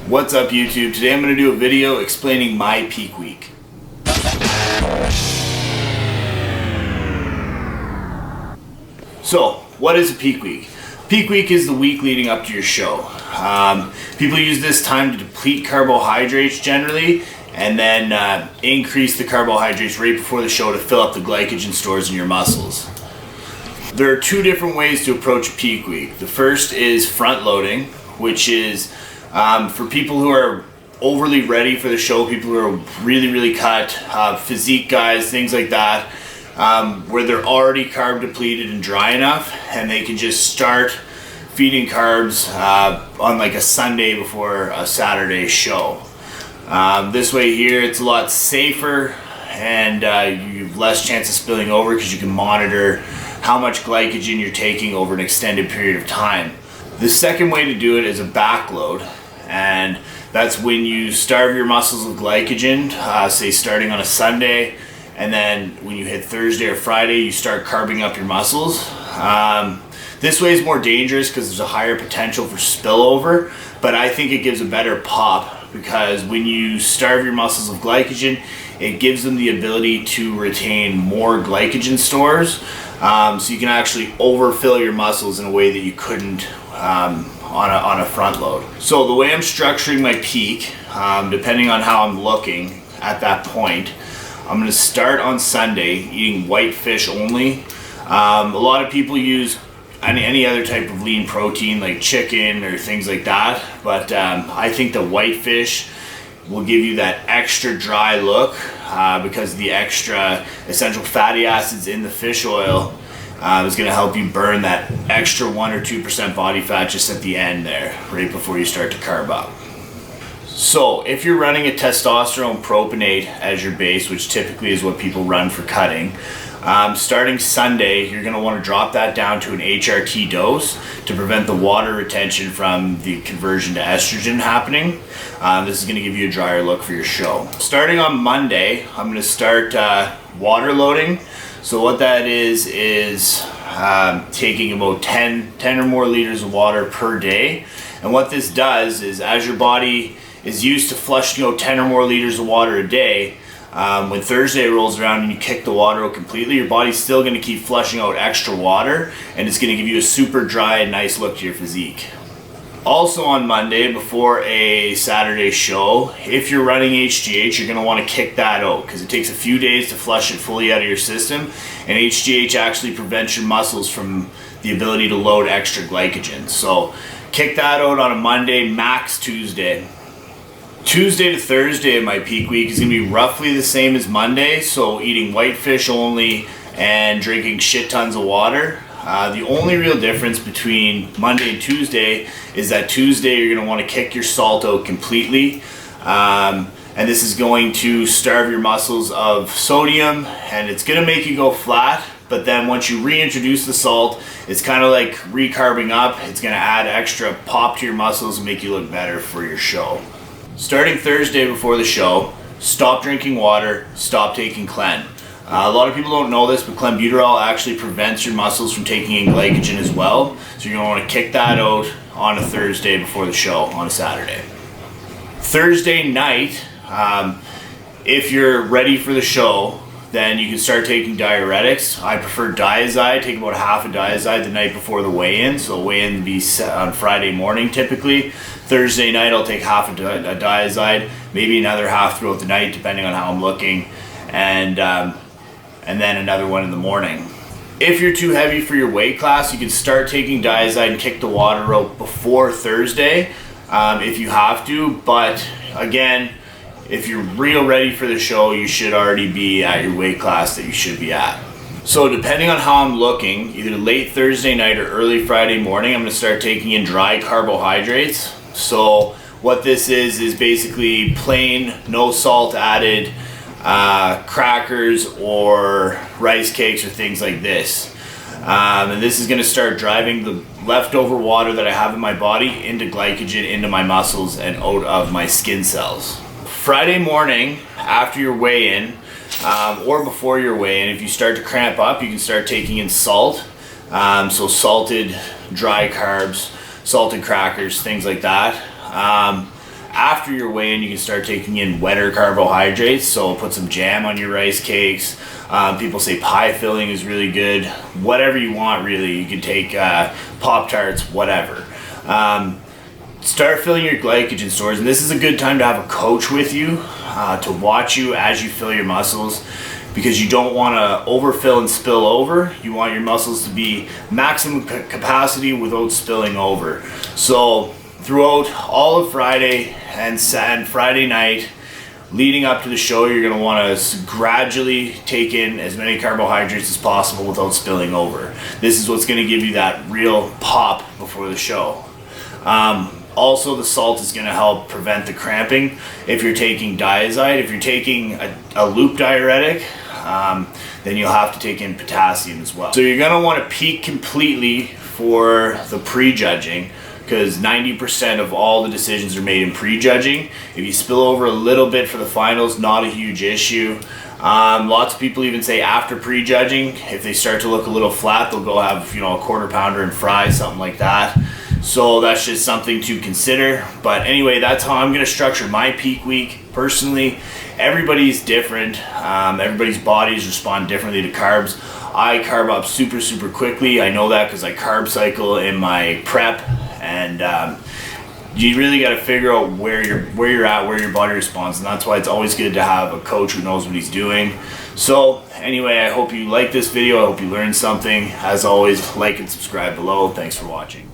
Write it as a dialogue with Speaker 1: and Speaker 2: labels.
Speaker 1: What's up YouTube? Today I'm going to do a video explaining my peak week. So, what is a peak week? Peak week is the week leading up to your show. People use this time to deplete carbohydrates generally, and then increase the carbohydrates right before the show to fill up the glycogen stores in your muscles. There are two different ways to approach peak week. The first is front loading, which is for people who are overly ready for the show, people who are really cut, physique guys, things like that, where they're already carb depleted and dry enough, and they can just start feeding carbs on like a Sunday before a Saturday show. This way here, it's a lot safer, and you have less chance of spilling over because you can monitor how much glycogen you're taking over an extended period of time. The second way to do it is a backload, and that's when you starve your muscles with glycogen, say starting on a Sunday, and then when you hit Thursday or Friday, you start carbing up your muscles. This way is more dangerous because there's a higher potential for spillover, but I think it gives a better pop because when you starve your muscles with glycogen, it gives them the ability to retain more glycogen stores, so you can actually overfill your muscles in a way that you couldn't on a front load. So the way I'm structuring my peak, depending on how I'm looking at that point, I'm going to start on Sunday eating white fish only. A lot of people use any other type of lean protein like chicken or things like that, but I think the white fish will give you that extra dry look because the extra essential fatty acids in the fish oil is going to help you burn that extra 1 or 2% body fat just at the end there, right before you start to carb up. So if you're running a testosterone propionate as your base, which typically is what people run for cutting, starting Sunday, you're going to want to drop that down to an HRT dose to prevent the water retention from the conversion to estrogen happening. This is going to give you a drier look for your show. Starting on Monday, I'm going to start water loading. So what that is taking about 10 or more liters of water per day. And what this does is, as your body is used to flushing out 10 or more liters of water a day, when Thursday rolls around and you kick the water out completely, your body's still going to keep flushing out extra water, and it's going to give you a super dry and nice look to your physique. Also on Monday, before a Saturday show, if you're running HGH, you're going to want to kick that out because it takes a few days to flush it fully out of your system, and HGH actually prevents your muscles from the ability to load extra glycogen. So kick that out on a Monday, max Tuesday. Tuesday to Thursday of my peak week is going to be roughly the same as Monday, so eating white fish only and drinking shit tons of water. The only real difference between Monday and Tuesday is that Tuesday you're going to want to kick your salt out completely, and this is going to starve your muscles of sodium, and it's going to make you go flat, but then once you reintroduce the salt, it's kind of like recarbing up. It's going to add extra pop to your muscles and make you look better for your show. Starting Thursday before the show, stop drinking water, stop taking clen. A lot of people don't know this, but clenbuterol actually prevents your muscles from taking in glycogen as well. So you're going to want to kick that out on a Thursday before the show on a Saturday. Thursday night, if you're ready for the show, then you can start taking diuretics. I prefer Diazide. Take about half a Diazide the night before the weigh-in. So weigh-in would be set on Friday morning typically. Thursday night I'll take half a Diazide, maybe another half throughout the night depending on how I'm looking, and then another one in the morning. If you're too heavy for your weight class, you can start taking Diazide and kick the water out before Thursday if you have to, but again, if you're real ready for the show, you should already be at your weight class that you should be at. So depending on how I'm looking, either late Thursday night or early Friday morning, I'm going to start taking in dry carbohydrates. So what this is basically plain, no salt added, crackers or rice cakes or things like this. And this is going to start driving the leftover water that I have in my body into glycogen, into my muscles, and out of my skin cells. Friday morning, after your weigh-in, or before your weigh-in, if you start to cramp up, you can start taking in salt. So salted dry carbs, salted crackers, things like that. after your weigh-in, you can start taking in wetter carbohydrates. So put some jam on your rice cakes. People say pie filling is really good. Whatever you want, really. You can take Pop-Tarts, whatever. Start filling your glycogen stores, and this is a good time to have a coach with you to watch you as you fill your muscles, because you don't want to overfill and spill over. You want your muscles to be maximum capacity without spilling over. So throughout all of Friday and Friday night leading up to the show, you're going to want to gradually take in as many carbohydrates as possible without spilling over. This is what's going to give you that real pop before the show. Also, the salt is going to help prevent the cramping if you're taking diazide. If you're taking a loop diuretic, then you'll have to take in potassium as well. So you're going to want to peak completely for the pre-judging, because 90% of all the decisions are made in pre-judging. If you spill over a little bit for the finals, not a huge issue. Lots of people even say after pre-judging, if they start to look a little flat, they'll go have, you know, a quarter pounder and fries, something like that. So that's just something to consider. But anyway, that's how I'm going to structure my peak week. Personally, everybody's different. Everybody's bodies respond differently to carbs. I carb up super quickly. I know that because I carb cycle in my prep, and you really got to figure out where you're at, where your body responds, and that's why it's always good to have a coach who knows what he's doing. So anyway, I hope you like this video. I hope you learned something. As always, like and subscribe below. Thanks for watching.